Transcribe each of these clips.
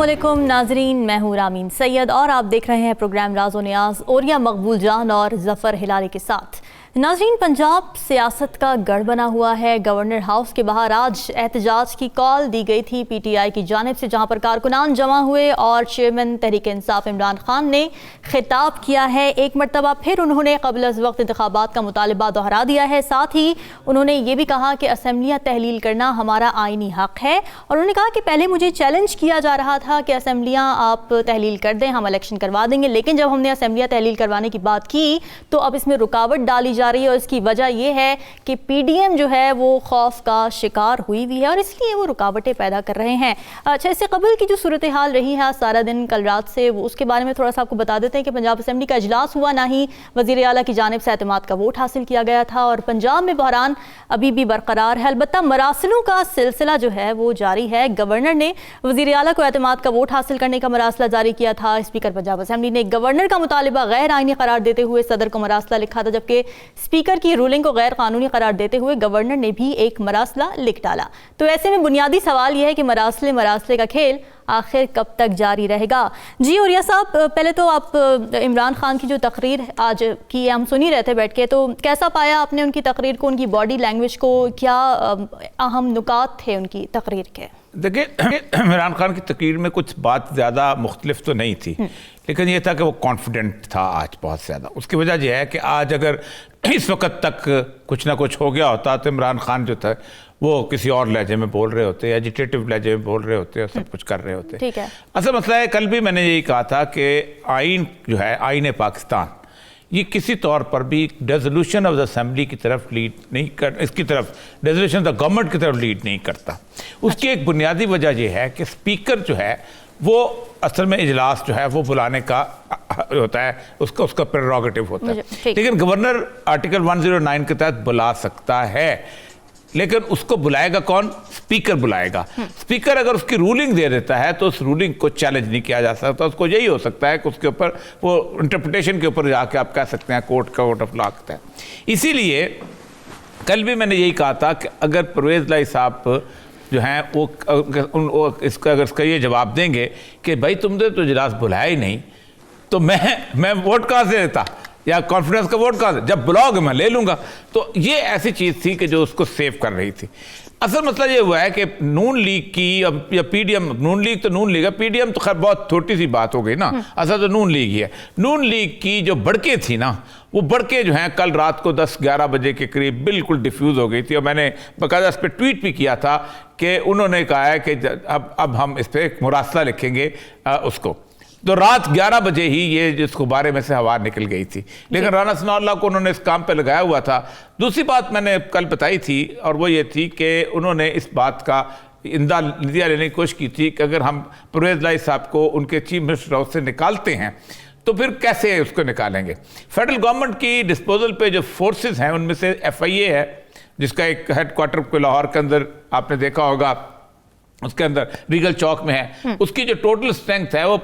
अस्सलामुअलैकुम नाजरीन, मैं हूँ रामीन सैयद और आप देख रहे हैं प्रोग्राम राज़ो नियाज़ ओरिया मकबूल जान और जफ़र हिलाली के साथ। नाजरीन, पंजाब सियासत का गढ़ बना हुआ है। गवर्नर हाउस के बाहर आज एहतजाज की कॉल दी गई थी PTI की जानिब से, जहाँ पर कारकुनान जमा हुए और चेयरमैन तहरीक इंसाफ इमरान खान ने खिताब किया है। एक मरतबा फिर उन्होंने क़ब्ल अज़ वक्त इंतखाबात का मुतालबा दोहरा दिया है। साथ ही उन्होंने ये भी कहा कि असम्बलियाँ तहलील करना हमारा आइनी हक़ है और उन्होंने कहा कि पहले मुझे चैलेंज किया जा रहा था कि असम्बलियाँ आप तहलील कर दें, हम इलेक्शन करवा देंगे, लेकिन जब हमने असम्बलियाँ तहलील करवाने की बात की तो अब इसमें रुकावट डाली जा रही है और इसकी वजह यह है कि PDM जो है वो खौफ का शिकार हुई हुई है और इसलिए वो रुकावटें पैदा कर रहे हैं। अच्छा, इससे कबल की जो सूरत हाल रही है सारा दिन कल रात से, वो उसके बारे में थोड़ा सा आपको बता देते हैं कि पंजाब असम्बली का इजलास हुआ, ना ही वज़ीर आला की जानिब से एतमाद का वोट हासिल किया गया था और पंजाब में बहरान अभी भी बरकरार है। अलबत्ता मरासिलों का सिलसिला जो है वो जारी है। गवर्नर ने वज़ीर आला को एतमाद का वोट हासिल करने का मरासला जारी किया था। स्पीकर पंजाब असम्बली ने गवर्नर का मुतालिबा गैर आइनी करार देते हुए सदर को मरासला लिखा था, जबकि स्पीकर की रूलिंग को गैर कानूनी करार देते हुए गवर्नर ने भी एक मरासला लिख डाला। तो ऐसे में बुनियादी सवाल यह है कि मरासले का खेल आखिर कब तक जारी रहेगा। जी ओरिया साहब, पहले तो आप इमरान खान की जो तकरीर आज की हम सुन ही रहे थे बैठ के, तो कैसा पाया आपने उनकी तकरीर को, उनकी बॉडी लैंग्वेज को, क्या अहम नुकात थे उनकी तकरीर के? देखिए, इमरान खान की तकरीर में कुछ बात ज़्यादा मुख्तलिफ तो नहीं थी, लेकिन यह था कि वो कॉन्फिडेंट था आज बहुत ज़्यादा। उसकी वजह यह है कि आज अगर इस वक्त तक कुछ ना कुछ हो गया होता तो इमरान खान जो था वो किसी और लहजे में बोल रहे होते, एजिटेटिव लहजे में बोल रहे होते और सब कुछ कर रहे होते। ठीक है। असल मसला है, कल भी मैंने यही कहा था कि आइन जो है, आइन पाकिस्तान, ये किसी तौर पर भी रेजोल्यूशन ऑफ द असेंबली की तरफ लीड नहीं कर, इसकी तरफ रेजोल्यूशन ऑफ द गवर्नमेंट की तरफ लीड नहीं करता। उसकी एक बुनियादी वजह यह है कि स्पीकर जो है वो असल में इजलास जो है वो बुलाने का होता है, उसका प्रेरोगेटिव होता है, लेकिन गवर्नर आर्टिकल 109 के तहत बुला सकता है, लेकिन उसको बुलाएगा कौन? स्पीकर बुलाएगा। स्पीकर अगर उसकी रूलिंग दे देता है तो उस रूलिंग को चैलेंज नहीं किया जा सकता। उसको यही हो सकता है कि उसके ऊपर वो इंटरप्रिटेशन के ऊपर जाके आप कह सकते हैं कोर्ट का वोट ऑफ लॉ है। इसीलिए कल भी मैंने यही कहा था कि अगर परवेज़ लाई साहब जो हैं वो इसका ये जवाब देंगे कि भाई तुमने तो इजलास बुलाया ही नहीं, तो मैं वोट कहाँ से देता या कॉन्फिडेंस का वोट कहाँ से, जब बुलाओगे मैं ले लूँगा। तो ये ऐसी चीज़ थी कि जो उसको सेव कर रही थी। असल मसला ये हुआ है कि नून लीग की या PDM, नून लीग तो नून लीग है, PDM तो खैर बहुत छोटी सी बात हो गई ना, असल तो नून लीग ही है। नून लीग की जो बढ़के थी ना, वो बढ़के जो हैं कल रात को 10-11 बजे के करीब बिल्कुल डिफ्यूज़ हो गई थी और मैंने बाकायदा इस पर ट्वीट भी किया था कि उन्होंने कहा है कि अब हम इस पर एक मुरासला लिखेंगे उसको। तो रात 11 बजे ही ये जिसको बारे में से हवा निकल गई थी, लेकिन राना सनाउल्लाह को उन्होंने इस काम पे लगाया हुआ था। दूसरी बात मैंने कल बताई थी और वो ये थी कि उन्होंने इस बात का इंदिया लेने की कोशिश की थी कि अगर हम परवेज़ लाई साहब को उनके चीफ मिनिस्टर हाउस से निकालते हैं तो फिर कैसे उसको निकालेंगे। फेडरल गवर्नमेंट की डिस्पोजल पे जो फोर्सेस हैं उनमें से FIA है, जिसका एक हेड क्वार्टर को लाहौर के अंदर आपने देखा होगा, उसके अंदर रीगल चौक में है। उसकी जो टोटल स्ट्रेंथ है वो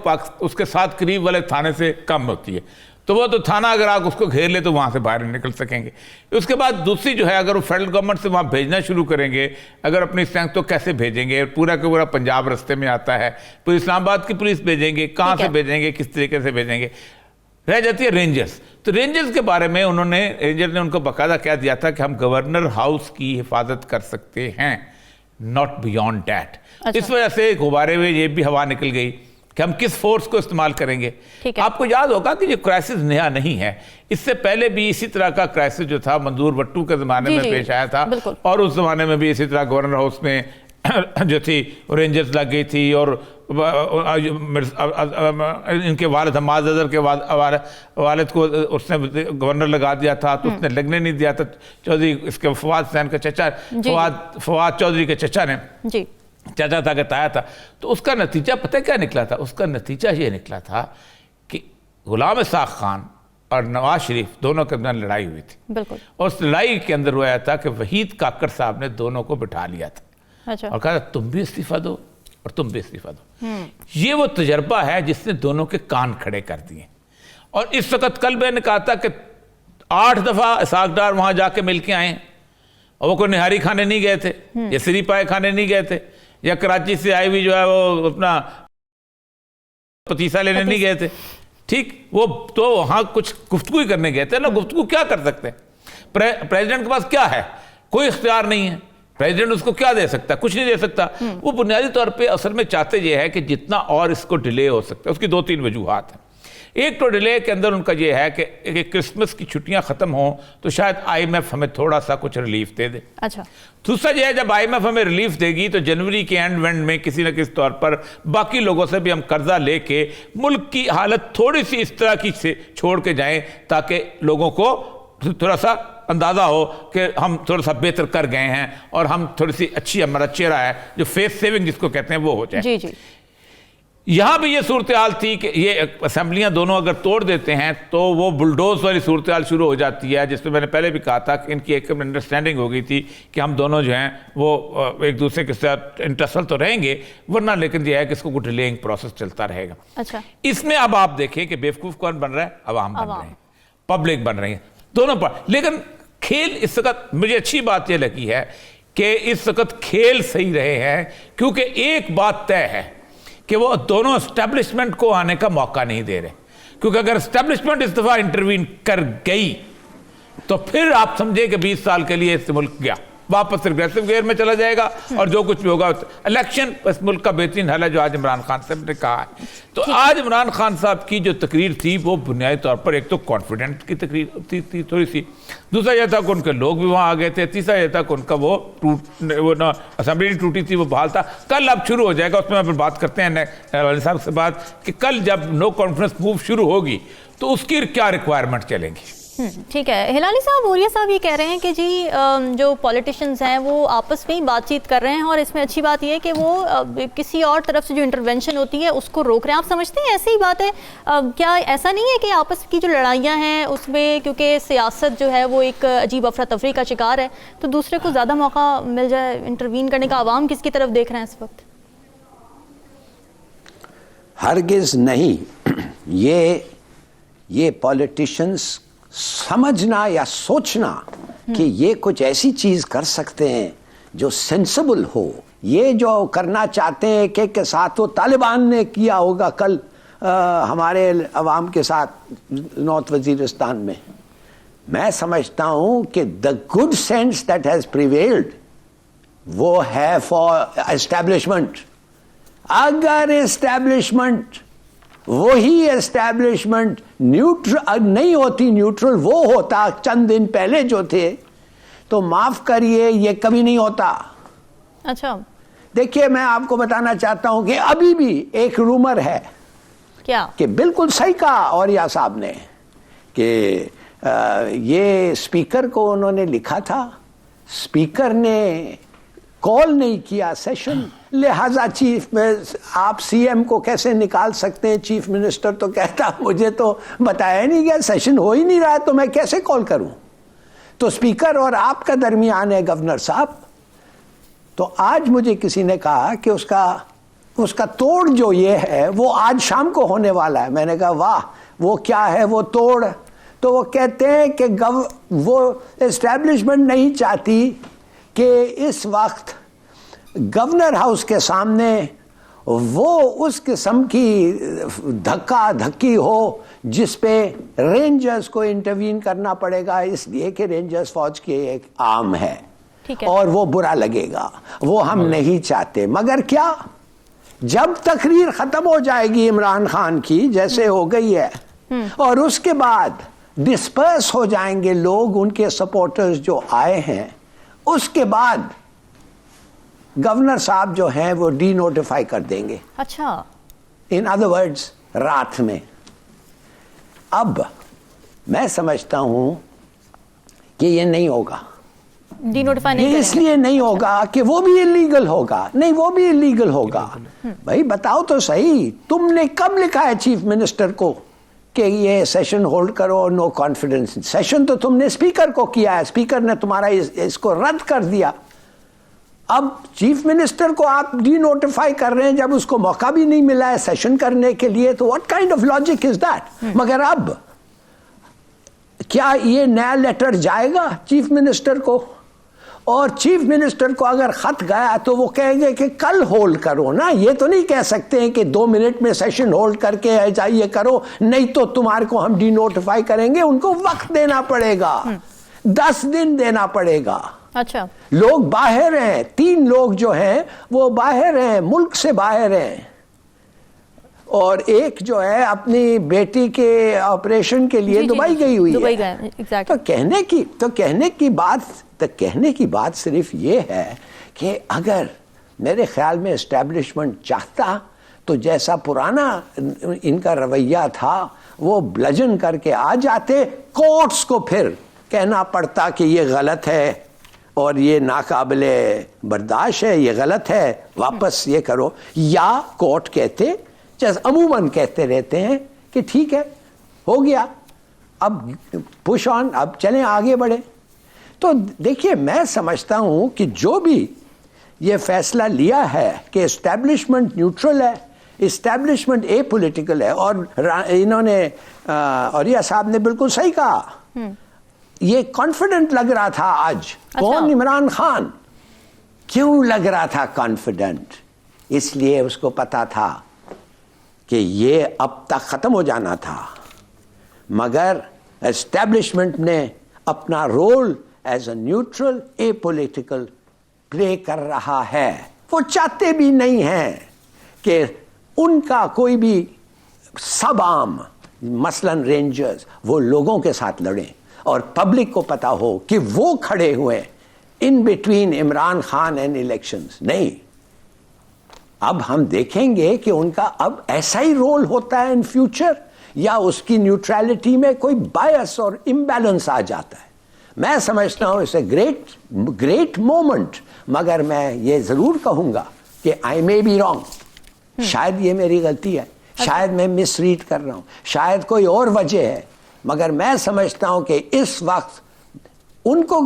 उसके साथ करीब वाले थाने से कम होती है, तो वो तो थाना अगर आप उसको घेर ले तो वहाँ से बाहर निकल सकेंगे। उसके बाद दूसरी जो है, अगर वो फेडरल गवर्नमेंट से वहाँ भेजना शुरू करेंगे, अगर अपनी स्ट्रेंथ तो कैसे भेजेंगे? पूरा का पूरा पंजाब रास्ते में आता है, तो इस्लामाबाद की पुलिस भेजेंगे, कहाँ से भेजेंगे, किस तरीके से भेजेंगे? रह जाती है रेंजर्स। तो रेंजर्स के बारे में रेंजर ने उनको बाकायदा कह दिया था कि हम गवर्नर हाउस की हिफाजत कर सकते हैं, नॉट बियॉन्ड डैट। इस वजह से गुब्बारे में ये भी हवा निकल गई कि हम किस फोर्स को इस्तेमाल करेंगे। आपको याद होगा कि ये क्राइसिस नया नहीं है, इससे पहले भी इसी तरह का क्राइसिस जो था मंजूर भट्टू के ज़माने में पेश आया था और उस ज़माने में भी इसी तरह गवर्नर हाउस में जो थी रेंजर्स लग गई थी और इनके वालिद हमाद अजहर के वालिद को उसने गवर्नर लगा दिया था, तो उसने लगने नहीं दिया था। चौधरी इसके फवाद हुसैन का चचा, फवाद चौधरी के चचा ने चाचा था, कहता था। तो उसका नतीजा पता क्या निकला था? उसका नतीजा ये निकला था कि गुलाम इसाक खान और नवाज शरीफ दोनों के अंदर लड़ाई हुई थी। बिल्कुल। और उस लड़ाई के अंदर हुआ था कि वहीद काकर साहब ने दोनों को बिठा लिया था। अच्छा। और कहा तुम भी इस्तीफा दो और तुम भी इस्तीफा दो। ये वो तजर्बा है जिसने दोनों के कान खड़े कर दिए। और इस वक्त कल मैंने कहा था कि 8 दफा इसाक डार वहां जाके मिल के आए और वो कोई निहारी खाने नहीं गए थे या सिरी पाए खाने नहीं गए थे, या कराची से आई हुई जो है वो अपना पतीसा लेने नहीं गए थे, ठीक, वो तो वहां कुछ गुफ्तगू ही करने गए थे ना। गुफ्तगू क्या कर सकते हैं? प्रेसिडेंट के पास क्या है? कोई इख्तियार नहीं है। प्रेसिडेंट उसको क्या दे सकता है? कुछ नहीं दे सकता। वो बुनियादी तौर पे असल में चाहते ये है कि जितना और इसको डिले हो सकता है। उसकी 2-3 वजूहात हैं। एक तो डिले के अंदर उनका ये है कि क्रिसमस की छुट्टियां खत्म हों तो शायद IMF हमें थोड़ा सा कुछ रिलीफ दे दे। अच्छा, दूसरा ये है, जब IMF हमें रिलीफ देगी तो जनवरी के एंड में किसी न किसी तौर पर बाकी लोगों से भी हम कर्जा लेके मुल्क की हालत थोड़ी सी इस तरह की से छोड़ के जाएं ताकि लोगों को थोड़ा सा अंदाज़ा हो कि हम थोड़ा सा बेहतर कर गए हैं और हम थोड़ी सी अच्छी हमारा चेहरा है जो फेस सेविंग जिसको कहते हैं वो हो जाए। जी जी। यहां भी ये सूरत हाल थी कि ये असेंबलियां दोनों अगर तोड़ देते हैं तो वो बुलडोज वाली सूरत हाल शुरू हो जाती है, जिसमें मैंने पहले भी कहा था कि इनकी एक अंडरस्टैंडिंग हो गई थी कि हम दोनों जो हैं वो एक दूसरे के साथ इंटरेस्टल तो रहेंगे, वरना लेकिन ये है कि इसको कुछ डिलेइंग प्रोसेस चलता रहेगा। अच्छा, इसमें अब आप देखें कि बेवकूफ़ कौन बन रहा है? अवाम बन रहे हैं, पब्लिक बन रही है, दोनों पर। लेकिन खेल इस वक्त मुझे अच्छी बात यह लगी है कि इस वक्त खेल सही रहे हैं, क्योंकि एक बात तय है कि वो दोनों एस्टेब्लिशमेंट को आने का मौका नहीं दे रहे। क्योंकि अगर एस्टेब्लिशमेंट इस दफा इंटरवीन कर गई तो फिर आप समझे कि 20 साल के लिए इस मुल्क गया, वापस रिग्रेसिव गियर में चला जाएगा और जो कुछ भी होगा इलेक्शन इस मुल्क का बेहतरीन हल है, जो आज इमरान खान साहब ने कहा है। तो आज इमरान खान साहब की जो तकरीर थी वो बुनियादी तौर पर एक तो कॉन्फिडेंट की तकरीर थी थोड़ी सी, दूसरा यह था कि उनके लोग भी वहाँ आ गए थे, तीसरा यह था कि उनका वो ना असेंबली टूटी थी वो बहाल था। कल अब शुरू हो जाएगा, उसमें फिर बात करते हैं वाली साहब से बात कि कल जब नो कॉन्फ्रेंस मूव शुरू होगी तो उसकी क्या रिक्वायरमेंट चलेंगी। ठीक है। हिलाली साहब, ओरिया साहब ये कह रहे हैं कि जी जो पॉलिटिशियंस हैं वो आपस में ही बातचीत कर रहे हैं और इसमें अच्छी बात यह है कि वो किसी और तरफ से जो इंटरवेंशन होती है उसको रोक रहे हैं। आप समझते हैं ऐसी ही बात है? क्या ऐसा नहीं है कि आपस की जो लड़ाइयाँ हैं उसमें क्योंकि सियासत जो है वो एक अजीब अफरा तफरी का शिकार है तो दूसरे को ज़्यादा मौका मिल जाए इंटरवीन करने का? आवाम किसकी तरफ देख रहे हैं इस वक्त? हरगिज़ नहीं। ये पॉलिटिशियंस समझना या सोचना कि ये कुछ ऐसी चीज कर सकते हैं जो सेंसिबल हो, ये जो करना चाहते हैं के साथ वो तालिबान ने किया होगा कल हमारे अवाम के साथ नॉर्थ वजीरिस्तान में। मैं समझता हूं कि the good sense that has prevailed वो है फॉर एस्टैब्लिशमेंट। अगर एस्टैब्लिशमेंट वही एस्टैब्लिशमेंट न्यूट्रल नहीं होती, न्यूट्रल वो होता चंद दिन पहले जो थे, तो माफ करिए ये कभी नहीं होता। अच्छा, देखिए मैं आपको बताना चाहता हूं कि अभी भी एक रूमर है क्या कि बिल्कुल सही कहा औरिया साहब ने कि ये स्पीकर को उन्होंने लिखा था, स्पीकर ने कॉल नहीं किया सेशन, लिहाजा चीफ में आप सीएम को कैसे निकाल सकते हैं? चीफ मिनिस्टर तो कहता मुझे तो बताया नहीं गया, सेशन हो ही नहीं रहा तो मैं कैसे कॉल करूं? तो स्पीकर और आपका दरमियान है गवर्नर साहब। तो आज मुझे किसी ने कहा कि उसका तोड़ जो ये है वो आज शाम को होने वाला है। मैंने कहा वाह, वो क्या है वो तोड़? तो वो कहते हैं कि वो एस्टैब्लिशमेंट नहीं चाहती कि इस वक्त गवर्नर हाउस के सामने वो उस किस्म की धक्का धक्की हो जिस पे रेंजर्स को इंटरवीन करना पड़ेगा, इसलिए कि रेंजर्स फौज के एक आर्म है और वो बुरा लगेगा, वो हम नहीं चाहते। मगर क्या, जब तकरीर खत्म हो जाएगी इमरान खान की जैसे हो गई है और उसके बाद डिस्पर्स हो जाएंगे लोग, उनके सपोर्टर्स जो आए हैं, उसके बाद गवर्नर साहब जो हैं वो डी नोटिफाई कर देंगे। अच्छा, इन अदर वर्ड्स रात में। अब मैं समझता हूं कि ये नहीं होगा, डी नोटिफाई नहीं, इसलिए नहीं होगा कि वो भी इलीगल होगा। नहीं, वो भी इलीगल होगा। भाई बताओ तो सही, तुमने कब लिखा है चीफ मिनिस्टर को कि ये सेशन होल्ड करो और नो कॉन्फिडेंस? सेशन तो तुमने स्पीकर को किया है, स्पीकर ने तुम्हारा इसको रद्द कर दिया। अब चीफ मिनिस्टर को आप डी नोटिफाई कर रहे हैं जब उसको मौका भी नहीं मिला है सेशन करने के लिए, तो what kind of logic is that? मगर अब क्या ये नया लेटर जाएगा चीफ मिनिस्टर को और चीफ मिनिस्टर को अगर खत गया तो वो कहेंगे कि कल होल्ड करो ना, ये तो नहीं कह सकते हैं कि 2 मिनट में सेशन होल्ड करके जाइए करो, नहीं तो तुम्हारे को हम डिनोटिफाई करेंगे। उनको वक्त देना पड़ेगा, 10 दिन देना पड़ेगा। अच्छा, लोग बाहर हैं, 3 लोग जो हैं वो बाहर हैं, मुल्क से बाहर हैं, और एक जो है अपनी बेटी के ऑपरेशन के लिए दुबई गई हुई दुबई है। गए, exactly। तो कहने की बात सिर्फ ये है कि अगर मेरे ख्याल में एस्टेब्लिशमेंट चाहता तो जैसा पुराना इनका रवैया था वो ब्लजन करके आ जाते, कोर्ट्स को फिर कहना पड़ता कि ये गलत है और ये नाकाबिले बर्दाश्त है, ये गलत है, वापस ये करो, या कोर्ट कहते जैसे अमूमन कहते रहते हैं कि ठीक है हो गया, अब पुश ऑन, अब चलें आगे बढ़े। तो देखिए, मैं समझता हूं कि जो भी ये फैसला लिया है कि एस्टैब्लिशमेंट न्यूट्रल है, एस्टैब्लिशमेंट एपॉलिटिकल है, और इन्होंने औरिया साहब ने बिल्कुल सही कहा, ये कॉन्फिडेंट लग रहा था आज। अच्छा। कौन? इमरान खान। क्यों लग रहा था कॉन्फिडेंट? इसलिए उसको पता था कि ये अब तक खत्म हो जाना था, मगर एस्टैब्लिशमेंट ने अपना role as a neutral apolitical play कर रहा है। वो चाहते भी नहीं हैं कि उनका कोई भी सब आम, मसलन रेंजर्स, वो लोगों के साथ लड़ें और पब्लिक को पता हो कि वो खड़े हुए in between Imran Khan and elections. नहीं, अब हम देखेंगे कि उनका अब ऐसा ही रोल होता है इन फ्यूचर, या उसकी न्यूट्रलिटी में कोई बायस और इम्बैलेंस आ जाता है। मैं समझता हूं इट्स ए ग्रेट मोमेंट, मगर मैं ये जरूर कहूंगा कि आई मे बी रॉन्ग, शायद ये मेरी गलती है, शायद मैं मिसरीड कर रहा हूं, शायद कोई और वजह है, मगर मैं समझता हूं कि इस वक्त उनको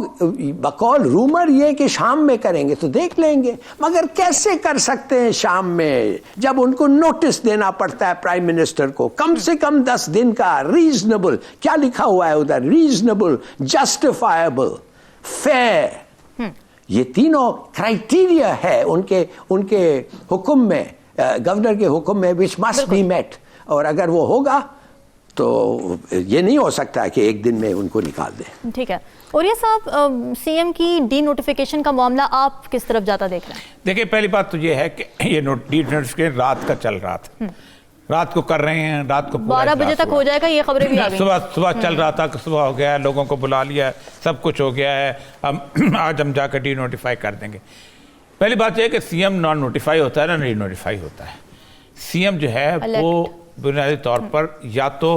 बकौल रूमर ये कि शाम में करेंगे तो देख लेंगे, मगर कैसे कर सकते हैं शाम में, जब उनको नोटिस देना पड़ता है प्राइम मिनिस्टर को, कम से कम 10 दिन का। रीजनेबल, क्या लिखा हुआ है उधर? रीजनेबल, जस्टिफाएबल, फेयर, ये तीनों क्राइटेरिया है उनके हुक्म में, गवर्नर के हुक्म में, विच मस्ट बी मेट। और अगर वो होगा तो ये नहीं हो सकता है कि एक दिन में उनको निकाल दें। ठीक है। और ये साहब, सीएम की डी नोटिफिकेशन का मामला आप किस तरफ जाता देख रहे हैं? देखिए, पहली बात तो ये है कि ये डी नोटिफिकेशन रात का चल रहा था, रात को कर रहे हैं, रात को 12 बजे तक हो जाएगा, ये खबरें भी आ गई। सुबह चल रहा था, सुबह हो गया, लोगों को बुला लिया, सब कुछ हो गया है, आज हम जाकर डी नोटिफाई कर देंगे। पहली बात यह है कि सीएम नॉन नोटिफाई होता है ना डी नोटिफाई होता है। सीएम जो है वो बुनियादी तौर पर या तो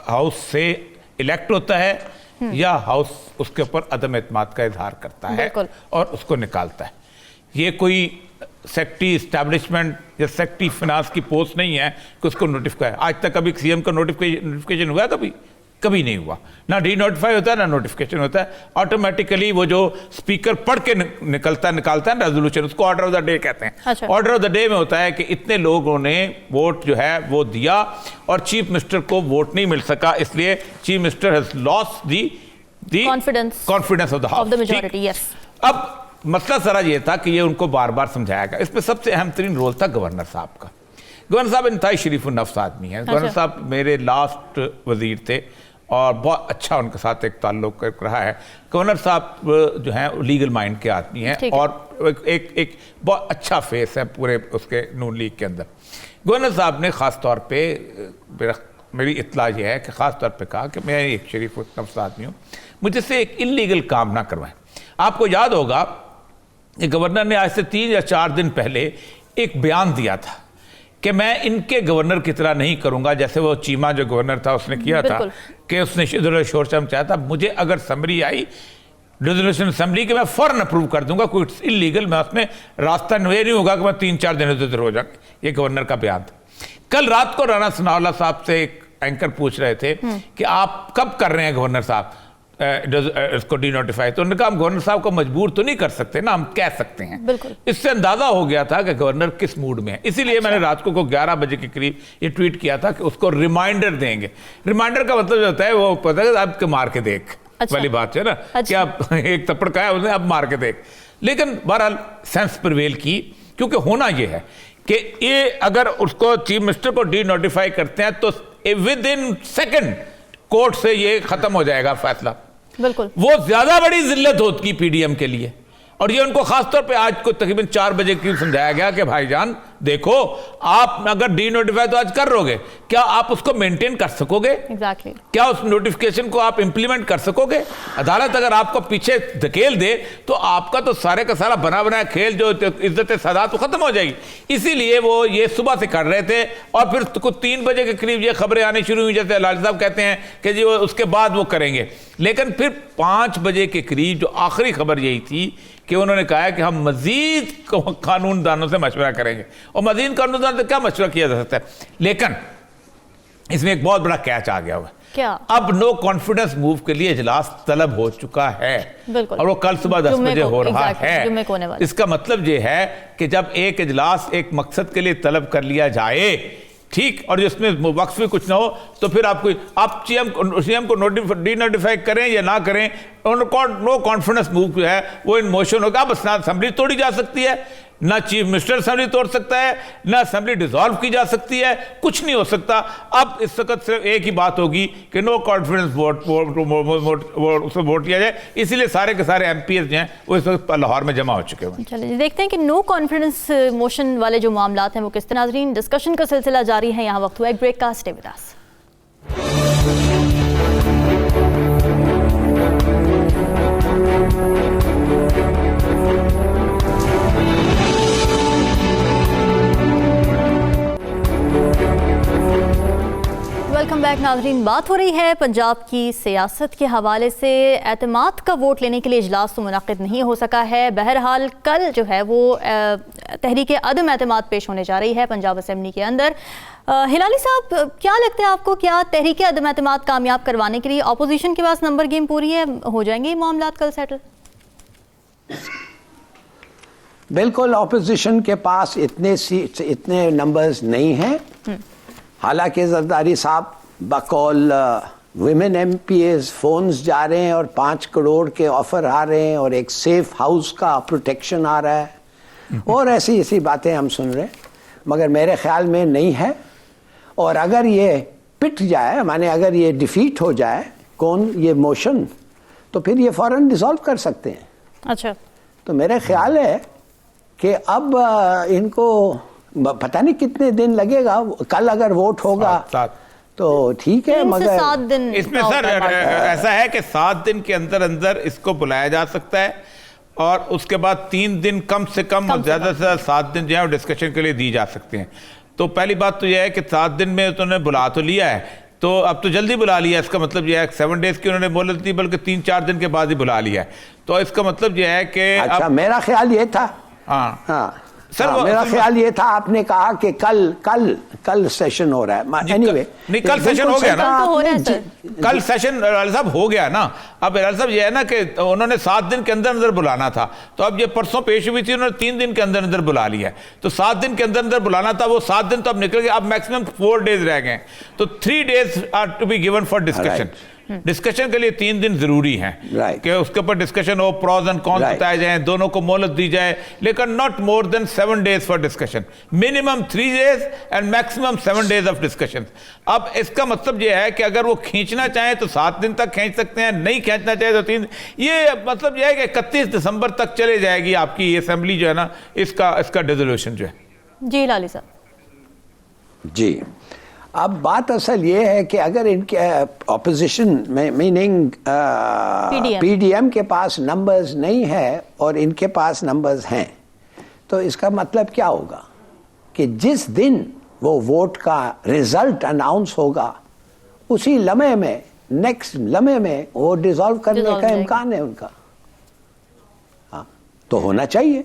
हाउस से इलेक्ट होता है या हाउस उसके ऊपर अदम एतमाद का इजहार करता है और उसको निकालता है। ये कोई सेक्रेटरी इस्टेब्लिशमेंट या सेक्रेटरी फिनांस की पोस्ट नहीं है कि उसको नोटिफाई। आज तक कभी सीएम का नोटिफिकेशन हुआ? कभी नहीं हुआ। ना डी नोटिफाई होता है ना नोटिफिकेशन होता है। ऑटोमेटिकली वो जो स्पीकर पढ़ के निकलता है रेजोल्यूशन, उसको ऑर्डर ऑफ द डे कहते हैं। अच्छा। ऑर्डर ऑफ द डे में होता है कि इतने लोगों ने वोट जो है वो दिया और चीफ मिनिस्टर को वोट नहीं मिल सका, इसलिए chief minister has lost the confidence of the house. अब मसला सारा ये था कि ये उनको बार बार समझाया गया। इसमें सबसे अहम तरीन रोल था गवर्नर साहब का। गवर्नर साहब इंतहाई शरीफ नफ्स आदमी है। गवर्नर साहब मेरे लास्ट वजीर थे और बहुत अच्छा उनके साथ एक ताल्लुक रहा है। गवर्नर साहब जो हैं लीगल माइंड के आदमी हैं और एक बहुत अच्छा फेस है पूरे उसके नून लीग के अंदर। गवर्नर साहब ने ख़ास तौर पे, मेरी इत्तला ये है कि ख़ास तौर पे कहा कि मैं एक शरीफ नफ्स आदमी हूँ, मुझे से एक इल्लीगल काम ना करवाएं। आपको याद होगा कि गवर्नर ने आज से 3 या 4 दिन पहले एक बयान दिया था कि मैं इनके गवर्नर की तरह नहीं करूंगा, जैसे वो चीमा जो गवर्नर था उसने किया था कि उसने शोर मचाया था। मुझे अगर समरी आई रेजोल्यूशन असेंबली के, मैं फौरन अप्रूव कर दूंगा, कोई इलीगल मैं उसमें रास्ता नहीं होगा कि मैं 3-4 दिन इधर हो जाऊंगा। ये गवर्नर का बयान था। कल रात को राणा सनाउल्लाह साहब से एक एंकर पूछ रहे थे कि आप कब कर रहे हैं गवर्नर साहब इसको डी नोटिफाई, तो उन्होंने कहा हम गवर्नर साहब को मजबूर तो नहीं कर सकते ना, हम कह सकते हैं। इससे अंदाजा हो गया था कि गवर्नर किस मूड में है। इसीलिए मैंने रात को 11 बजे के करीब ये ट्वीट किया था कि उसको रिमाइंडर देंगे। रिमाइंडर का मतलब होता है वो पता है आपके मार के देख, वाली बात है ना। अच्छा। कि आप एक थप्पड़ खाया उसने, अब मार के देख। लेकिन बहरहाल सेंस प्रिवेल की, क्योंकि होना यह है कि ये अगर उसको चीफ मिनिस्टर को डी नोटिफाई करते हैं तो विद इन सेकेंड कोर्ट से ये खत्म हो जाएगा फैसला। बिल्कुल, वो ज्यादा बड़ी जिल्लत होती पीडीएम के लिए। और ये उनको खासतौर पे आज को तकरीबन 4 बजे की समझाया गया कि भाईजान देखो, आप अगर डी नोटिफाई तो आज कर लोगे, क्या आप उसको मेंटेन कर सकोगे? एग्जैक्टली। क्या उस नोटिफिकेशन को आप इंप्लीमेंट कर सकोगे? अदालत अगर आपको पीछे धकेल दे तो आपका तो सारे का सारा बना बनाया खेल, जो इज्जत सदा, तो खत्म हो जाएगी। इसीलिए वो ये सुबह से कर रहे थे और फिर कुछ 3 बजे के करीब ये खबरें आनी शुरू हुई, जैसे लाल साहब कहते हैं कि जी वो उसके बाद वो करेंगे। लेकिन फिर 5 बजे के करीब जो आखिरी खबर यही थी कि उन्होंने कहा कि हम मजीद कानूनदानों से मशवरा करेंगे। और मजीद कानूनदानों से क्या मशवरा किया जा सकता है? लेकिन इसमें एक बहुत बड़ा कैच आ गया हुआ। क्या? अब नो कॉन्फिडेंस मूव के लिए इजलास तलब हो चुका है। बिल्कुल। और वो कल सुबह 10 बजे हो रहा है। इसका मतलब ये है कि जब एक इजलास एक मकसद के लिए तलब कर लिया जाए, ठीक, और जिसमें वक्त भी कुछ ना हो, तो फिर आप सीएम को डी नोटिफाई करें या ना करें, नो कॉन्फिडेंस मूव जो है वो इन मोशन होगा। बस ना असेंबली तोड़ी जा सकती है, ना चीफ मिनिस्टर असेंबली तोड़ सकता है, ना असेंबली डिसॉल्व की जा सकती है, कुछ नहीं हो सकता। अब इस वक्त सिर्फ एक ही बात होगी कि नो कॉन्फिडेंस वोट किया जाए। इसीलिए सारे के सारे एमपीएस जो हैं वो इस वक्त लाहौर में जमा हो चुके हैं। चलिए देखते हैं कि नो कॉन्फिडेंस मोशन वाले जो मामलात हैं वो किस तरह। नाज़रीन, डिस्कशन का सिलसिला जारी है। यहाँ वक्त हुआ एक ब्रेक का। Stay with us. Welcome back नाज़रीन। बात हो रही है पंजाब की सियासत के हवाले से। एतमाद का वोट लेने के लिए इजलास तो मुनक़िद नहीं हो सका है। बहरहाल कल जो है वो तहरीक अदम एतमाद पेश होने जा रही है पंजाब असेंबली के अंदर। हिलाली साहब, क्या लगता है आपको, क्या तहरीक अदम एतमाद कामयाब करवाने के लिए अपोजिशन के पास नंबर गेम पूरी है? हो जाएंगे ये मामला कल सेटल? बिल्कुल, अपोजिशन के पास इतने नंबर्स नहीं हैं। हालांकि जरदारी साहब बकौल विमेन एमपीएस फोन्स जा रहे हैं और 5 करोड़ के ऑफर आ रहे हैं और एक सेफ हाउस का प्रोटेक्शन आ रहा है और ऐसी बातें हम सुन रहे हैं, मगर मेरे ख्याल में नहीं है। और अगर ये पिट जाए, माने अगर ये डिफीट हो जाए ये मोशन, तो फिर ये फौरन डिसॉल्व कर सकते हैं। अच्छा, तो मेरा ख्याल है कि अब इनको पता नहीं कितने दिन लगेगा। कल अगर वोट होगा तो ठीक है, मगर 7 दिन इसमें सर ऐसा है कि 7 दिन के अंदर अंदर इसको बुलाया जा सकता है और उसके बाद 3 दिन कम से कम और ज़्यादा से ज़्यादा 7 दिन जो है डिस्कशन के लिए दी जा सकते हैं। तो पहली बात तो यह है कि 7 दिन में उन्होंने बुला तो लिया है, तो अब तो जल्दी बुला लिया। इसका मतलब यह है 7 डेज की उन्होंने बोल दी, बल्कि 3-4 दिन के बाद ही बुला लिया है। तो इसका मतलब यह है कि अच्छा, मेरा ख्याल ये था, हाँ सर, मेरा ख्याल ये था, आपने कहा कि कल सेशन हो रहा है। एनीवे, नहीं, कल सेशन हो गया ना, कल सेशन साहब हो गया ना। अब साहब ये है ना कि उन्होंने 7 दिन के अंदर अंदर बुलाना था, तो अब ये परसों पेश हुई थी, उन्होंने 3 दिन के अंदर अंदर बुला लिया है। तो 7 दिन के अंदर अंदर बुलाना था, वो 7 दिन तो अब निकल गए। अब मैक्सिमम 4 डेज रह गए, तो 3 days are to be given for discussion. Discussion के लिए 3 दिन जरूरी हैं कि उसके ऊपर डिस्कशन हो, प्रॉज एंड कॉन्स बताए जाएं, दोनों को मोहलत दी जाए, लेकिन not more than 7 days for discussion. Minimum 3 days and maximum 7 days of discussion. अब इसका मतलब यह है कि अगर वो खींचना चाहें तो 7 दिन तक खींच सकते हैं, नहीं खींचना चाहे तो 3। ये मतलब यह है कि 31 दिसंबर तक चले जाएगी आपकी असेंबली जो है ना, इसका डिसोल्यूशन जो है। जी लाली साहब जी, अब बात असल ये है कि अगर इनके ऑपोजिशन में मीनिंग पीडीएम के पास नंबर्स नहीं है और इनके पास नंबर्स हैं, तो इसका मतलब क्या होगा कि जिस दिन वो वोट का रिजल्ट अनाउंस होगा उसी लम्हे में, नेक्स्ट लम्हे में वो डिसॉल्व करने का इम्कान है उनका। हाँ, तो होना चाहिए,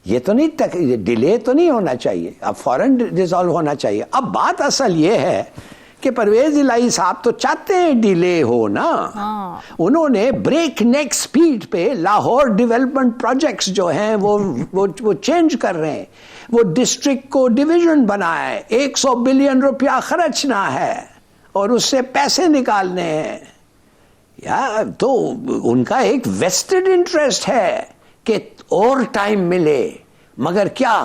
ये तो नहीं तक डिले तो नहीं होना चाहिए, अब फौरन डिसॉल्व होना चाहिए। अब बात असल ये है कि परवेज इलाही साहब तो चाहते हैं डिले हो ना। उन्होंने ब्रेक नेक स्पीड पे लाहौर डेवलपमेंट प्रोजेक्ट्स जो हैं वो चेंज कर रहे हैं। वो डिस्ट्रिक्ट को डिवीजन बनाया है, 100 बिलियन रुपया खर्चना है और उससे पैसे निकालने हैं। या तो उनका एक वेस्टेड इंटरेस्ट है कि और टाइम मिले, मगर क्या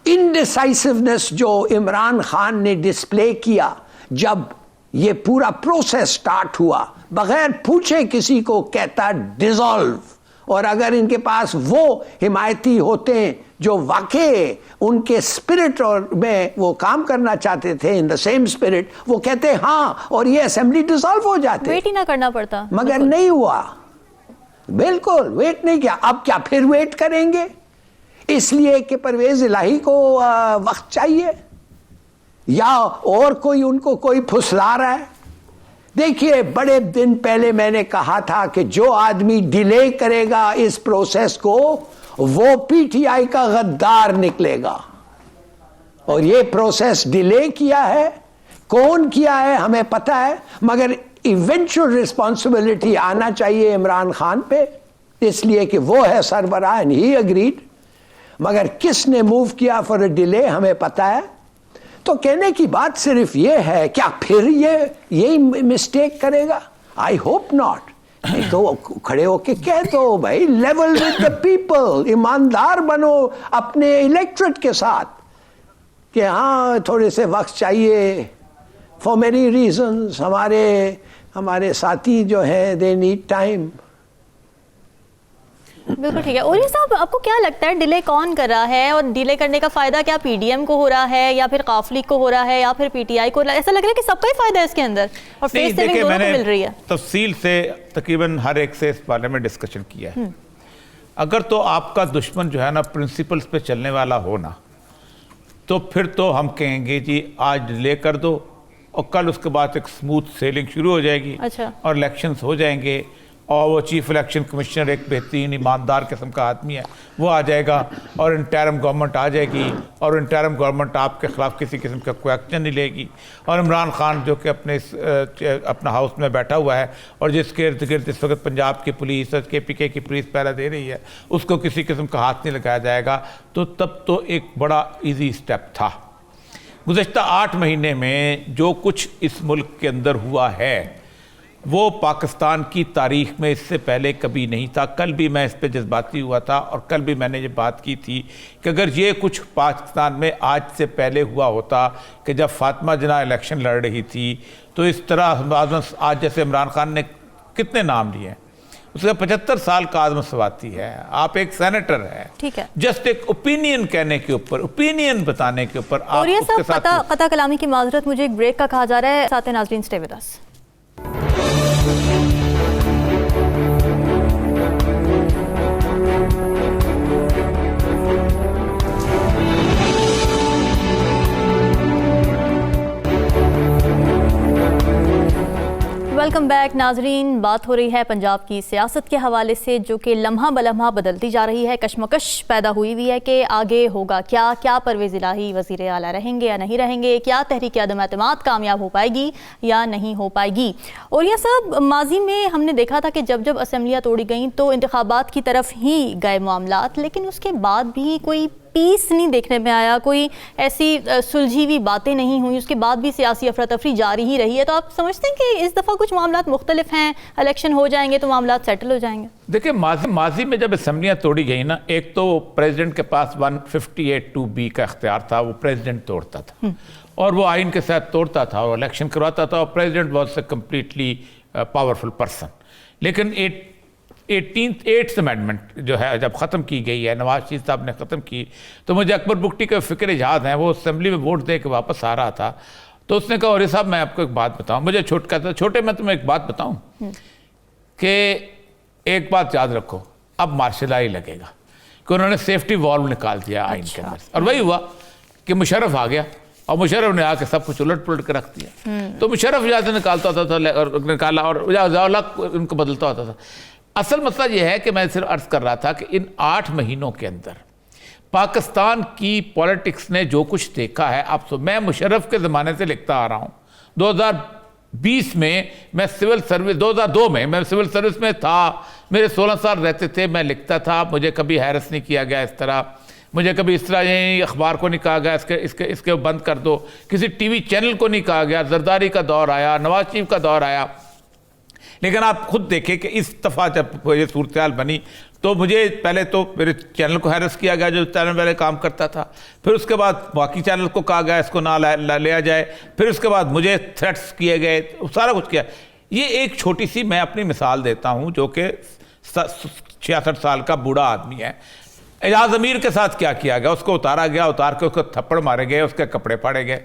इनडिसाइसिवनेस जो इमरान खान ने डिस्प्ले किया जब ये पूरा प्रोसेस स्टार्ट हुआ, बगैर पूछे किसी को कहता डिसॉल्व। और अगर इनके पास वो हिमायती होते जो वाकई उनके स्पिरिट और में वो काम करना चाहते थे, इन द सेम स्पिरिट, वो कहते हाँ और ये असेंबली डिसॉल्व हो जाते। वेट ही ना करना पड़ता, मगर नहीं हुआ, बिल्कुल वेट नहीं किया। अब क्या फिर वेट करेंगे? इसलिए कि परवेज इलाही को वक्त चाहिए, या और कोई उनको कोई फुसला रहा है? देखिए, बड़े दिन पहले मैंने कहा था कि जो आदमी डिले करेगा इस प्रोसेस को वो पीटीआई का गद्दार निकलेगा। और ये प्रोसेस डिले किया है, कौन किया है हमें पता है, मगर इवेंचुअल रिस्पॉन्सिबिलिटी आना चाहिए इमरान खान पे, इसलिए कि वो है सरबराह एंड ही अग्रीड। मगर किसने मूव किया फॉर अ डिले हमें पता है। तो कहने की बात सिर्फ ये है, क्या फिर यही मिस्टेक करेगा? I hope not. नहीं तो खड़े होके कह दो भाई, लेवल विद द पीपल, ईमानदार बनो अपने इलेक्टोरेट के साथ कि हाँ थोड़े से वक्त चाहिए फॉर मेनी रीजंस, हमारे साथी जो हैं दे नीड टाइम। बिल्कुल ठीक है। और ये साहब, आपको क्या लगता है डिले कौन कर रहा है, और डिले करने का फायदा क्या पीडीएम को हो रहा है, या फिर काफ लीग को हो रहा है, या फिर पीटीआई को? ऐसा लग रहा है कि सबका ही फायदा है इसके अंदर, और फेस सेविंग दोनों को मिल रही है। तफसील से तकरीबन हर एक से इस बारे में डिस्कशन किया है। अगर तो आपका दुश्मन जो है ना प्रिंसिपल्स पे चलने वाला हो ना, तो फिर तो हम कहेंगे जी आज डिले कर दो और कल उसके बाद एक स्मूथ सेलिंग शुरू हो जाएगी। अच्छा। और इलेक्शंस हो जाएंगे, और वो चीफ इलेक्शन कमिश्नर एक बेहतरीन ईमानदार किस्म का आदमी है, वो आ जाएगा और इंटरिम गवर्नमेंट आ जाएगी, और इंटरिम गवर्नमेंट आपके खिलाफ किसी किस्म का कोई एक्शन नहीं लेगी। और इमरान खान जो कि अपना हाउस में बैठा हुआ है और जिसके इर्द गिर्द इस वक्त पंजाब की पुलिस, KPK की पुलिस पहरा दे रही है, उसको किसी किस्म का हाथ नहीं लगाया जाएगा। तो तब तो एक बड़ा ईजी स्टेप था। गुज़श्ता 8 महीने में जो कुछ इस मुल्क के अंदर हुआ है वो पाकिस्तान की तारीख में इससे पहले कभी नहीं था। कल भी मैं इस पे जज्बाती हुआ था और कल भी मैंने ये बात की थी कि अगर ये कुछ पाकिस्तान में आज से पहले हुआ होता कि जब फातिमा जिन्ना इलेक्शन लड़ रही थी, तो इस तरह आज जैसे इमरान खान ने कितने नाम लिए हैं, उसका 75 साल का आज़मसवाती है, आप एक सेनेटर है, ठीक है, जस्ट एक ओपिनियन कहने के ऊपर, ओपिनियन बताने के ऊपर आप और ये उसके सब कता कलामी की माजरत, मुझे एक ब्रेक का कहा जा रहा है। साथ नाज़रीन stay with us. Welcome back नाजरीन। बात हो रही है पंजाब की सियासत के हवाले से, जो कि लम्हा बलम्हा बदलती जा रही है। कशमकश पैदा हुई हुई है कि आगे होगा क्या परवेज़ इलाही वज़ीर आला रहेंगे या नहीं रहेंगे, क्या तहरीक अदम एतमाद कामयाब हो पाएगी या नहीं हो पाएगी। और यह सब माजी में हमने देखा था कि जब जब असम्बलियाँ तोड़ी गईं तो इंतखाबात की तरफ ही गए मामलात, लेकिन उसके बाद भी कोई पीस नहीं देखने में आया, कोई ऐसी सुलझी हुई बातें नहीं हुई, उसके बाद भी सियासी अफरा तफरी जारी ही रही है। तो आप समझते हैं कि इस दफ़ा कुछ मामलात मुख्तलिफ हैं, इलेक्शन हो जाएंगे तो मामलात सेटल हो जाएंगे? देखिए, माजी में जब असम्बलियाँ तोड़ी गई ना, एक तो प्रेसिडेंट के पास 158(2)B का इख्तियार था, वो प्रेसिडेंट तोड़ता था और वो आइन के साथ तोड़ता था और इलेक्शन करवाता था, और president was a completely powerful person. लेकिन 8th अमेंडमेंट जो है जब ख़त्म की गई है, नवाज शरीफ साहब ने ख़त्म की, तो मुझे अकबर बुगटी के फ़िक्र याद है, वो असम्बली में वोट दे के वापस आ रहा था, तो उसने कहा, और साहब मैं आपको एक बात बताऊं, मुझे छोटे में तुम्हें एक बात बताऊं कि एक बात याद रखो, अब मार्शल लॉ लगेगा, कि उन्होंने सेफ्टी वॉल्व निकाल दिया आइन के अंदर। और वही हुआ कि मुशर्रफ आ गया और मुशर्रफ ने आके सब कुछ उलट पुलट कर रख दिया। तो मुशर्रफ यहाँ से निकालता होता था और निकाला, और उनको बदलता होता था। असल मसला यह है कि मैं सिर्फ अर्ज़ कर रहा था कि इन 8 महीनों के अंदर पाकिस्तान की पॉलिटिक्स ने जो कुछ देखा है, मैं मुशर्रफ के ज़माने से लिखता आ रहा हूँ। 2020 में मैं सिविल सर्विस, 2002 में मैं सिविल सर्विस में था, मेरे 16 साल रहते थे, मैं लिखता था, मुझे कभी हैरस नहीं किया गया इस तरह, मुझे कभी इस तरह यही अखबार को नहीं कहा गया इसके बंद कर दो, किसी TV चैनल को नहीं कहा गया। जरदारी का दौर आया, नवाज शरीफ का दौर आया, लेकिन आप खुद देखें कि इस दफ़ा जब ये सूरत हाल बनी तो मुझे पहले तो मेरे चैनल को हैरस किया गया जो चैनल पहले काम करता था, फिर उसके बाद बाकी चैनल को कहा गया इसको ना लिया जाए, फिर उसके बाद मुझे थ्रेट्स किए गए, सारा कुछ किया। ये एक छोटी सी मैं अपनी मिसाल देता हूँ जो कि 66 साल का बूढ़ा आदमी है। एजाज अमीर के साथ क्या किया गया, उसको उतारा गया, उतार के उसको थप्पड़ मारे गए, उसके कपड़े फाड़े गए।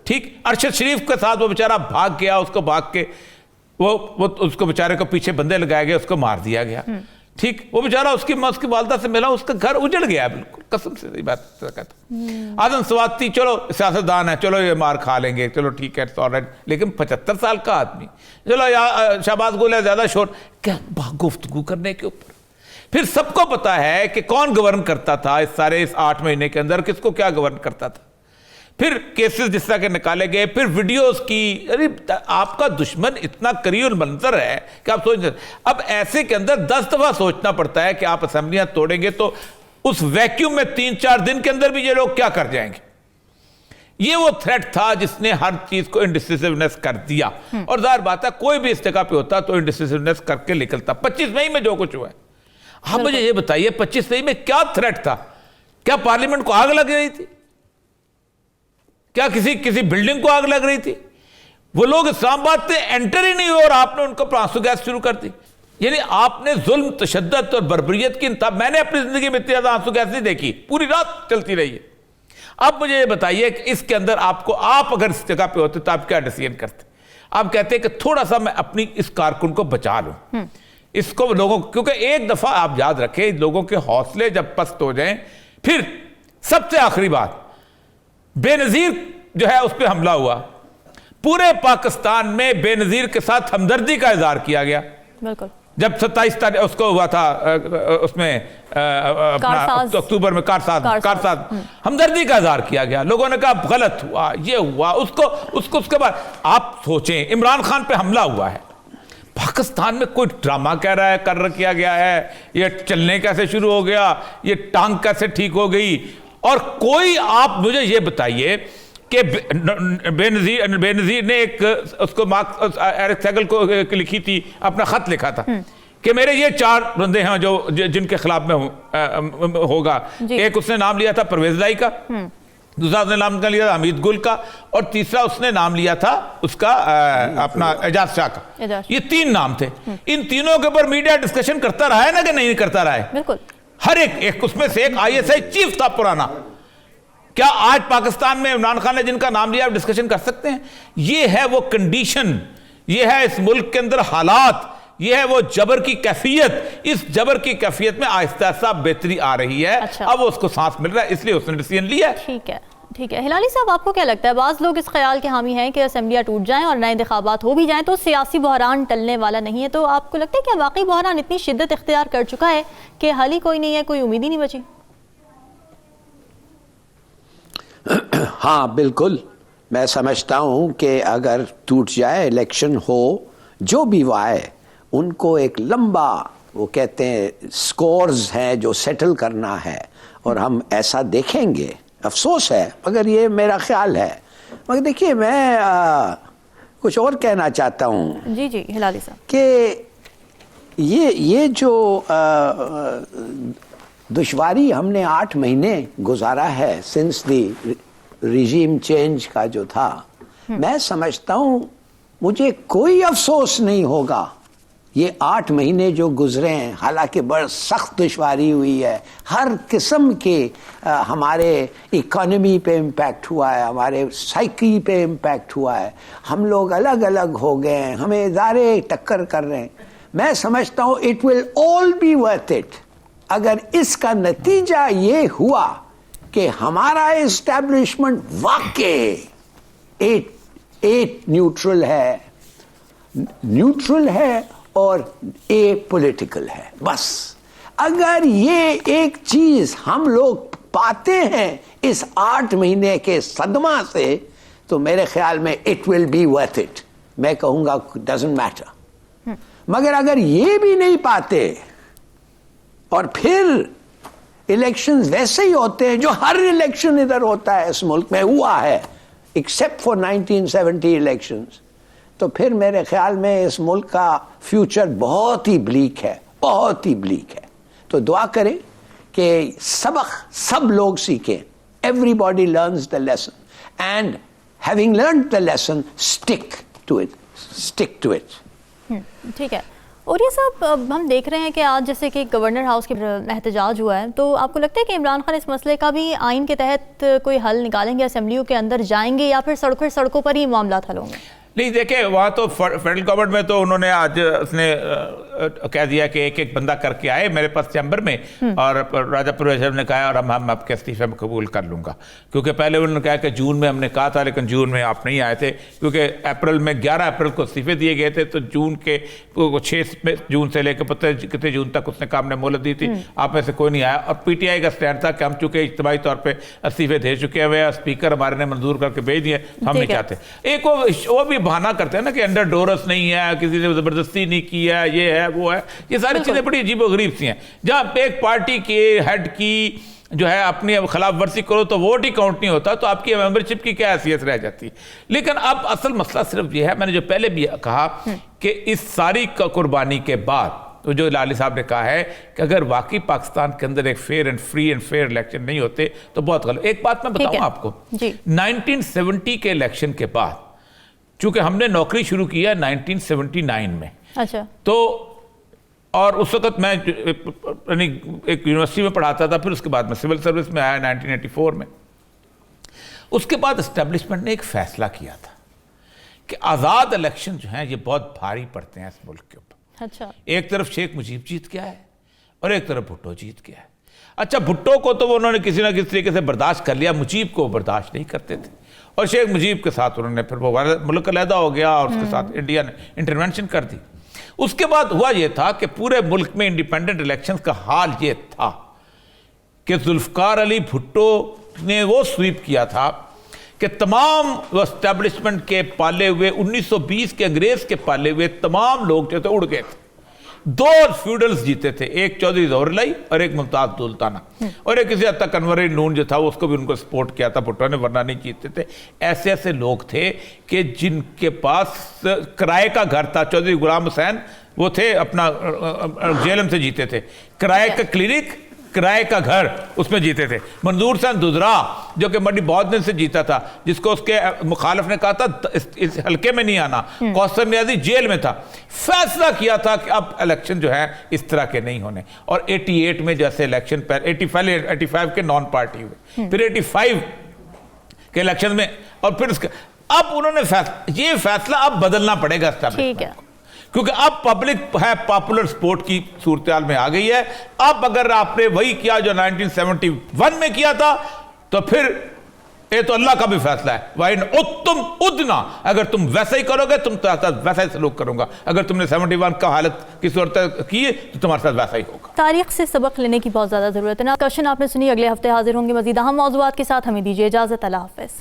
ठीक, अरशद शरीफ के साथ वो बेचारा भाग गया, उसको भाग के वो उसको बेचारे को पीछे बंदे लगाए गए, उसको मार दिया गया। ठीक, वो बेचारा उसकी वालदा से मिला, उसका घर उजड़ गया बिल्कुल, कसम से बात कहता। आदम स्वाति चलो सियासतदान है, चलो ये मार खा लेंगे, चलो ठीक है ऑलराइट, लेकिन 75 साल का आदमी, चलो शहबाज गुल है ज्यादा शोर, क्या गुफ्तगू करने के ऊपर। फिर सबको पता है कि कौन गवर्न करता था इस 8 महीने के अंदर, किसको क्या गवर्न करता था। फिर केसेस जिस तरह के निकाले गए, फिर वीडियोस की, अरे आपका दुश्मन इतना करीब मंजर है कि आप सोच, अब ऐसे के अंदर 10 दफा सोचना पड़ता है कि आप असेंबलियां तोड़ेंगे तो उस वैक्यूम में 3-4 दिन के अंदर भी ये लोग क्या कर जाएंगे। ये वो थ्रेट था जिसने हर चीज को इंडिसिसिवनेस कर दिया, और जाहिर बात है कोई भी इस जगह पे होता तो इंडिसिसिवनेस करके निकलता। 25 मई में जो कुछ हुआ है, आप मुझे ये बताइए 25 मई में क्या थ्रेट था? क्या पार्लियामेंट को आग लग रही थी? क्या किसी बिल्डिंग को आग लग रही थी? वो लोग इस्लामाबाद से एंटर ही नहीं हुए और आपने उनको आंसू गैस शुरू कर दी। यानी आपने जुल्म, तशद्दुद और बर्बरियत की, मैंने अपनी जिंदगी में इतनी ज्यादा आंसू गैस नहीं देखी, पूरी रात चलती रही है। अब मुझे ये बताइए कि इसके अंदर आपको, आप अगर इस जगह पे होते तो आप क्या डिसीजन करते? आप कहते हैं कि थोड़ा सा मैं अपनी इस कारकुन को बचा लूं, इसको लोगों, क्योंकि एक दफा आप याद रखें, लोगों के हौसले जब पस्त हो जाएं, फिर सबसे आखिरी बात, बेनजीर जो है उस पर हमला हुआ, पूरे पाकिस्तान में बेनजीर के साथ हमदर्दी का इजहार किया गया। बिल्कुल, जब 27 तारीख उसको हुआ था, उसमें अक्टूबर में कारसाज हमदर्दी का इजहार किया गया। लोगों ने कहा गलत हुआ, ये हुआ, उसको उसके बाद आप सोचें इमरान खान पे हमला हुआ है, पाकिस्तान में कोई ड्रामा कह रहा है, किया गया है, ये चलने कैसे शुरू हो गया, ये टांग कैसे ठीक हो गई, और कोई, आप मुझे ये बताइए कि बेनजीर ने एक उसको मार्क एरिक सेगल को लिखी थी, अपना खत लिखा था कि मेरे ये 4 बंदे हैं जो जिनके खिलाफ में होगा। एक उसने नाम लिया था परवेज लाई का, दूसरा उसने नाम लिया था हमीद गुल का, और तीसरा उसने नाम लिया था उसका अपना एजाज शाह का। ये 3 नाम थे। इन तीनों के ऊपर मीडिया डिस्कशन करता रहा है ना कि नहीं करता रहा है? बिल्कुल, हर एक उसमें से एक ISI चीफ था पुराना। क्या आज पाकिस्तान में इमरान खान ने जिनका नाम लिया आप डिस्कशन कर सकते हैं? ये है वो कंडीशन, ये है इस मुल्क के अंदर हालात, ये है वो जबर की कैफियत। इस जबर की कैफियत में आहिस्ता आहिस्ता बेहतरी आ रही है। अच्छा। अब उसको सांस मिल रहा है, इसलिए उसने डिसीजन लिया। ठीक है हिलाली साहब, आपको क्या लगता है, बाज़ लोग इस ख्याल के हामी हैं कि असेंबलियाँ टूट जाएं और नए इंतखाबात हो भी जाएं तो सियासी बहरान टलने वाला नहीं है, तो आपको लगता है कि वाकई बहरान इतनी शिद्दत इख्तियार कर चुका है कि हल ही कोई नहीं है, कोई उम्मीद ही नहीं बची? हाँ बिल्कुल, मैं समझता हूँ कि अगर टूट जाए, इलेक्शन हो, जो भी वो आए, उनको एक लंबा, वो कहते हैं स्कोर्स हैं जो सेटल करना है, और हम ऐसा देखेंगे। अफसोस है मगर ये मेरा ख्याल है। मगर देखिए, मैं कुछ और कहना चाहता हूँ। जी हिलाली साहब, कि ये जो दुश्वारी हमने 8 महीने गुजारा है सिंस द रिजीम चेंज का जो था, मैं समझता हूँ मुझे कोई अफसोस नहीं होगा ये 8 महीने जो गुजरे हैं। हालांकि बड़ी सख्त दुश्वारी हुई है, हर किस्म के हमारे इकोनॉमी पे इम्पैक्ट हुआ है, हमारे साइकी पे इम्पैक्ट हुआ है, हम लोग अलग अलग हो गए हैं, हमें इदारे टक्कर कर रहे हैं। मैं समझता हूँ it will all B worth it अगर इसका नतीजा ये हुआ कि हमारा एस्टैब्लिशमेंट वाकई एट न्यूट्रल है और ए पॉलिटिकल है। बस अगर ये एक चीज हम लोग पाते हैं इस 8 महीने के सदमा से, तो मेरे ख्याल में it will be worth it. मैं कहूंगा डजंट मैटर। मगर अगर ये भी नहीं पाते और फिर इलेक्शंस वैसे ही होते हैं जो हर इलेक्शन इधर होता है, इस मुल्क में हुआ है, एक्सेप्ट फॉर 1970 इलेक्शंस, तो फिर मेरे ख्याल में इस मुल्क का फ्यूचर बहुत ही ब्लीक है, बहुत ही ब्लीक है। तो दुआ करें कि सबक सब लोग सीखें, everybody learns the lesson and having learned the lesson stick to it. ठीक है। और ये सब अब हम देख रहे हैं कि आज जैसे कि गवर्नर हाउस के एहतजाज हुआ है, तो आपको लगता है कि इमरान खान इस मसले का भी आइन के तहत कोई हल निकालेंगे, असेंबलियों के अंदर जाएंगे या फिर सड़कों पर ही मामला हल होंगे? नहीं, देखिए वहाँ तो फेडरल गवर्नमेंट में तो उन्होंने आज उसने कह दिया कि एक एक बंदा करके आए मेरे पास चैम्बर में, और राजा परवेज ने कहा और हम आपके इस्तीफे में कबूल कर लूँगा, क्योंकि पहले उन्होंने कहा कि जून में हमने कहा था लेकिन जून में आप नहीं आए थे, क्योंकि अप्रैल में 11 अप्रैल को इस्तीफे दिए गए थे, तो जून के 6 जून से लेकर पता कितने जून तक उसने काम ने मोहलत दी थी, आप में से कोई नहीं आया। और PTI का स्टैंड था कि हम चूँकि इज्तिमाई तौर पर इस्तीफे दे चुके हैं, स्पीकर हमारे ने मंजूर करके भेज दिए, हम नहीं चाहते। एक वो भी बहाना करते हैं ना कि अंडर डोरस नहीं है, किसी ने जबरदस्ती नहीं की है, ये है वो है, ये सारी चीजें बड़ी अजीबोगरीब सी हैं। जहां एक पार्टी के हेड की जो है अपनी खिलाफ वर्जी करो तो वोट ही काउंट नहीं होता, तो आपकी मेंबरशिप की क्या हैसियत रह जाती। लेकिन अब असल मसला सिर्फ ये है, मैंने जो पहले भी कहा कि इस सारी कुर्बानी के बाद तो जो लाली साहब ने कहा है कि अगर वाकई पाकिस्तान के अंदर एक fair and free and fair election नहीं होते तो बहुत गलत। एक बात मैं बताऊं आपको, 1970 के इलेक्शन के बाद चूंकि हमने नौकरी शुरू किया 1979 में, अच्छा, तो और उस वक्त मैं एक यूनिवर्सिटी में पढ़ाता था, फिर उसके बाद मैं सिविल सर्विस में आया 1984 में। उसके बाद एस्टेब्लिशमेंट ने एक फैसला किया था कि आज़ाद इलेक्शन जो हैं ये बहुत भारी पड़ते हैं इस मुल्क के ऊपर। अच्छा, एक तरफ शेख मुजीब जीत गया है और एक तरफ भुट्टो जीत गया है। अच्छा, भुट्टो को तो उन्होंने किसी ना किसी तरीके से बर्दाश्त कर लिया, मुजीब को बर्दाश्त नहीं करते थे, और शेख मुजीब के साथ उन्होंने फिर वो मुल्क अलहदा हो गया और उसके साथ इंडिया ने इंटरवेंशन कर दी। उसके बाद हुआ ये था कि पूरे मुल्क में इंडिपेंडेंट इलेक्शंस का हाल ये था कि जुल्फकार अली भुट्टो ने वो स्वीप किया था कि तमाम वो एस्टेब्लिशमेंट के पाले हुए 1920 के अंग्रेज के पाले हुए तमाम लोग जो थे उड़ गए थे। 2 फ्यूडल्स जीते थे, एक चौधरी ज़ौहर और एक मुमताज सुल्ताना, और एक किसी हद तक अनवर नून जो था उसको भी उनको सपोर्ट किया था भुट्टो ने, वरना नहीं जीतते थे। ऐसे ऐसे लोग थे कि जिनके पास किराए का घर था। चौधरी गुलाम हुसैन वो थे अपना जेलम से जीते थे, किराए का क्लिनिक, किराए का घर, उसमें जीते थे। मंजूर हुसैन दुदरा जो कि मड्डी बहुत दिन से जीता था, जिसको उसके मुखालिफ ने कहा था इस हल्के में नहीं आना, कौसर नियाजी जेल में था। फैसला किया था कि अब इलेक्शन जो है इस तरह के नहीं होने, और 88 में जैसे इलेक्शन पर 85 के नॉन पार्टी हुए, फिर 85 के इलेक्शन में, और फिर अब उन्होंने ये फैसला अब बदलना पड़ेगा एस्टेब्लिशमेंट को, क्योंकि अब पब्लिक है पॉपुलर सपोर्ट की सूरत में आ गई है। अब अगर आपने वही किया जो 1971 में किया था तो फिर ये तो अल्लाह का भी फैसला है, वाइन उत्तम उदना, अगर तुम वैसा ही करोगे तुम वैसा ही सलूक करूंगा, अगर तुमने 71 का हालत की सूरत की है तो तुम्हारे साथ वैसा ही होगा। तारीख से सबक लेने की बहुत ज्यादा जरूरत है ना। क्वेश्चन आपने सुनी, अगले हफ्ते हाजिर होंगे मजीद अहम मौज़ूआत के साथ। हमें दीजिए इजाजत, अल्लाह हाफ़िज़।